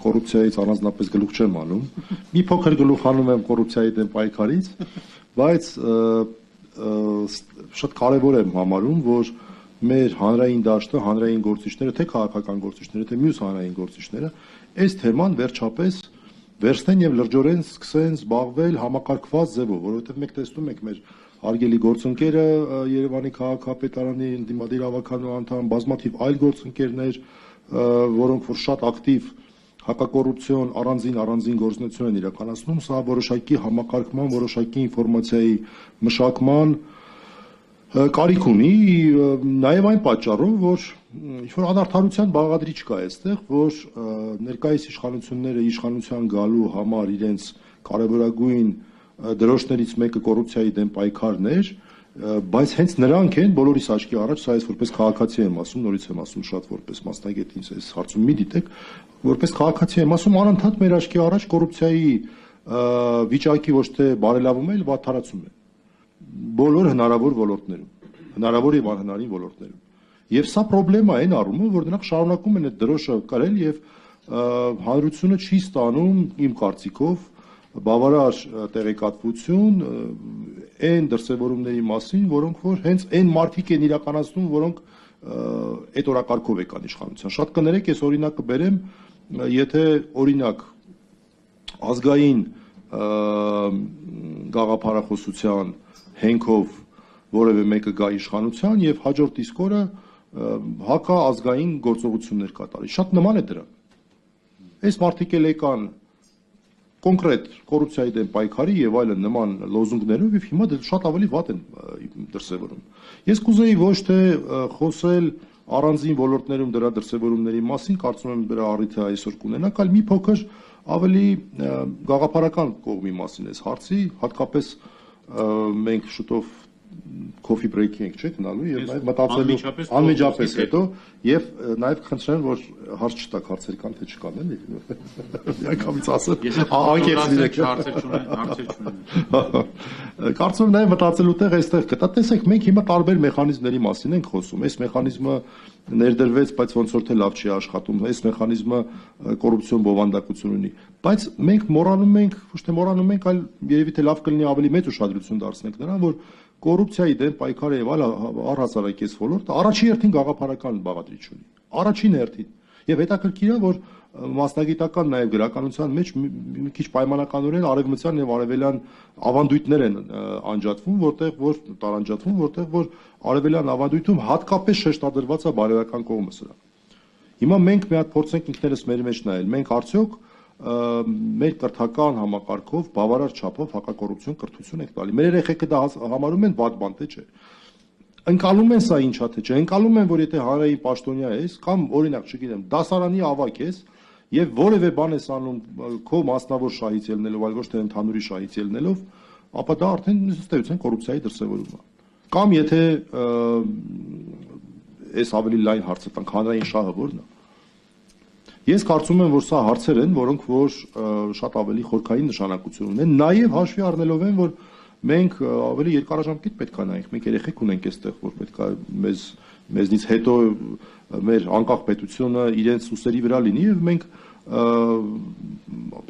կոռուպցիայից առանձնապես գլուխ չեմ անում, մի փոքր գլուխ անում եմ կոռուպցիայի դեմ պայքարից, բայց շատ կարևոր եմ համարում, որ մեր հանրային դաշտը, հանրային գործիչները, թե քաղաքական գործիչները, թե մյուս հանրային գործիչները, այս թեման վերջապես վերցնեն եւ լրջորեն սկսեն զբաղվել համակարգված ձևով, որովհետեւ մենք տեսնում ենք մեր հարգելի գործընկերը Երևանի քաղաքապետարանի ընդդիմադիր հավաքականու անդամ, բազմաթիվ այլ գործընկերներ, որոնք որ շատ ակտիվ հակակոռուպցիոն առանձին գործունեություն են իրականացնում, սա որոշակի համակարգման, որոշակի ինֆորմացիայի մշակման կարիք ունի, նաև այն պատճառով, որ ինչ-որ անարդարության բաղադրիչ կա այստեղ, որ ներկայիս իշխանությունները իշխանության գալու համար իրենց կարևորագույն դրոշներից մեկը կոռուպցիայի դեմ պայքարն էր, բայց հենց նրանք են բոլորիս աչքի առաջ, սա ես որպես քաղաքացի եմ ասում, նորից եմ ասում շատ որպես մասնագետ ինձ այս հարցում մի դիտեք, որպես քաղաքացի եմ ասում, անընդհատ մեր աչքի առաջ կոռուպցիայի վիճակի ոչ թե բարելավում է, այլ վատթարացում է բոլոր հնարավոր ոլորտներում, հնարավոր եւ անհնարին ոլորտներում։ Եվ սա խնդրեմա է այն առումով, որ նրանք շարունակում են այդ դրոշը կրել եւ հանրությունը չի ստանում իմ կարծիքով բավարար տեղեկատվություն այն դրսևորումների մասին, որոնք որ հենց այն մարդիկ են իրականացնում, որոնք այդ օրակարգով եկան իշխանության։ Շատ կներեք, ես օրինակ կբերեմ, եթե օրինակ ազգային գաղափարախոսության հենքով որևէ մեկը գա իշխանության եւ հաջորդ իսկ օրը հակաազգային գործողություններ կատարի։ Շատ նման է դրան։ Այս մարդիկ էլ եկան կոնկրետ կոռուպցիայի դեմ պայքարի եւ այլն նման լոզունգներով եւ հիմա շատ ավելի վատ են դրսեւորում։ Ես կուզեի ոչ թե խոսել առանձին ոլորտներում դրա դրսեւորումների մասին, կարծում եմ դրա առիթը այսօր կունենանք, այլ մի փոքր ավելի գաղափարական կողմի մասին էս հարցի, հատկապես մենք շուտով coffee break-ի ենք չէ՞ գնալու եւ նաեւ մտածելու անմիջապես հետո եւ նաեւ կխնդրեմ որ հարց չտակ հարցեր կան թե չկան էլի միանգամից ասեմ անկեղծ լինեք հարցեր չունեն կարծում եմ նաեւ մտածելու տեղ այստեղ կտա տեսեք մենք հիմա տարբեր մեխանիզմների մասին ենք խոսում այս մեխանիզմը ներդրվեց բայց ոնց որ թե լավ չի աշխատում այս մեխանիզմը կոռուպցիոն բովանդակություն ունի բայց մենք մոռանում ենք ոչ թե մոռանում ենք այլ երևի թե լավ կլինի ավելի մեծ ուշադրություն դարձնենք նրան որ կոռուպցիայի դեմ պայքարը եւ առհասարակ այս ոլորտը առաջին հերթին գաղափարական բաղադրիչ ունի առաջին հերթին եւ հետաքրքիր է որ մասնագիտական նաեւ գրականության մեջ մի քիչ պայմանականորեն արևմտյան եւ արևելյան ավանդույթներ են անջատվում որտեղ որ արևելյան ավանդույթում հատկապես շեշտադրված է բարոյական կողմը սրա հիմա մենք մի հատ փորձենք ինքներս մեր մեջ նայել մենք արդյոք մեր կրթական համակարգով բավարար չափով հակակոռուպցիոն կրթություն ենք տալի։ Մեր երեխեքը դա համարում են վատ բան, թե չէ։ Ընկալում են սա ինչա թե չէ։ Ընկալում են, որ եթե հանրային պաշտոնյա ես կամ օրինակ, չգիտեմ, դասարանի ավագ ես եւ որևէ բան ես անում քո մասնավոր շահից ելնելով, այլ ոչ թե ընդհանուրի շահից ելնելով, ապա դա արդեն ըստ էության կոռուպցիայի դրսևորում է։ Կամ եթե այս ավելի լայն հարցը տանք, հանրային շահը ո՞րն է։ Ես կարծում եմ, որ սա հարցեր են, որոնք որ շատ ավելի խորքային նշանակություն ունեն, նաև հաշվի առնելով են, որ մենք ավելի երկարաժամկետ պետք է նայենք, մենք երեխեք ունենք այստեղ, որ պետք է մեզնից հետո մեր անկախ պետությունը իրենց ուսերի վրա լինի եւ մենք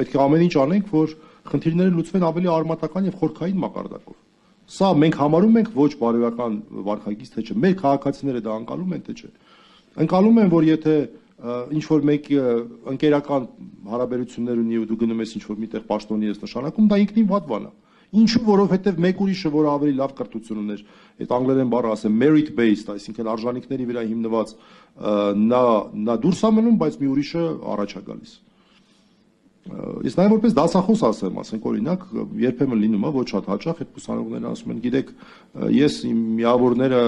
պետք է ամեն ինչ անենք, որ խնդիրները լուծվեն ավելի արմատական եւ խորքային մակարդակով։ Սա մենք համարում ենք ոչ բարոյական վարքագիծ թե չէ, մեր քաղաքացիները դա անցալում են թե չէ։ Անցալում են, որ եթե ինչ որ մեկ ընկերական հարաբերություններ ունի ու դու գնում ես ինչ որ միտեղ պաշտոնի ես նշանակում, դա ինքնին վատ բան է։ Ինչու, որովհետև մեկ ուրիշը, որ ավելի լավ կրթություն ուներ, այդ անգլերեն բառը ասեմ merit based, այսինքն արժանինքների վրա հիմնված, նա դուրս է մնում, բայց մի ուրիշը առաջ է գալիս։ Ես նաև որպես դասախոս ասենք օրինակ, երբեմն լինում է ոչ շատ հաճախ այդ ուսանողներն ասում են, գիտեք, ես իմ միավորները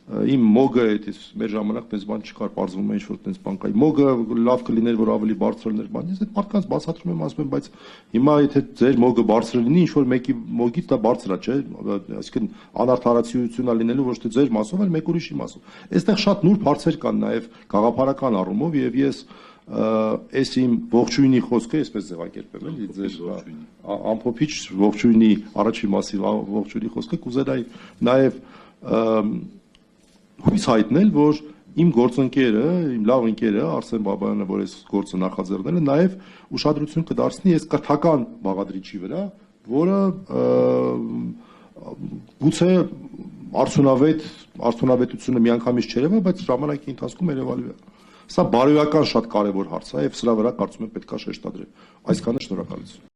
իմ մոգը այս մեր ժամանակ տես բան չկար, բարձվում է ինչ-որ տես բան կա։ Մոգը լավ կլիներ, որ ավելի բարձր լիներ բան։ Ես այդ մարդկանց բացատրում եմ, ասում եմ, բայց հիմա եթե ձեր մոգը բարձր լինի, ինչ-որ մեկի մոգից դա բարձր է, չէ՞։ Այսինքն անարդարացիություն է լինելու ոչ թե ձեր մասով, այլ մեկ ուրիշի մասով։ Այստեղ շատ նուրբ հարցեր կան նաև գաղափարական առումով եւ ես այս իմ ողջույնի խոսքը այսպես ձևակերպեմ, էլի ձեր ամփոփիչ ողջույնի առաջի մասի ողջույնի խոսքը կուզենայի նաև հույս հայտնել, որ իմ գործընկերը, իմ լավ ընկերը Արսեն Բաբայանը, որ այս գործը նախաձեռնել է, նաև ուշադրություն կդարձնի այս կրթական բաղադրիչի վրա, որը գուցե արդյունավետությունը միանգամից չերևա, բայց ժամանակի ընթացքում երևալու է։ Սա բարոյական շատ կարևոր հարց է եւ սրա վրա կարծում եմ պետք է շեշտադրել։ Այսքանը, շնորհակալություն։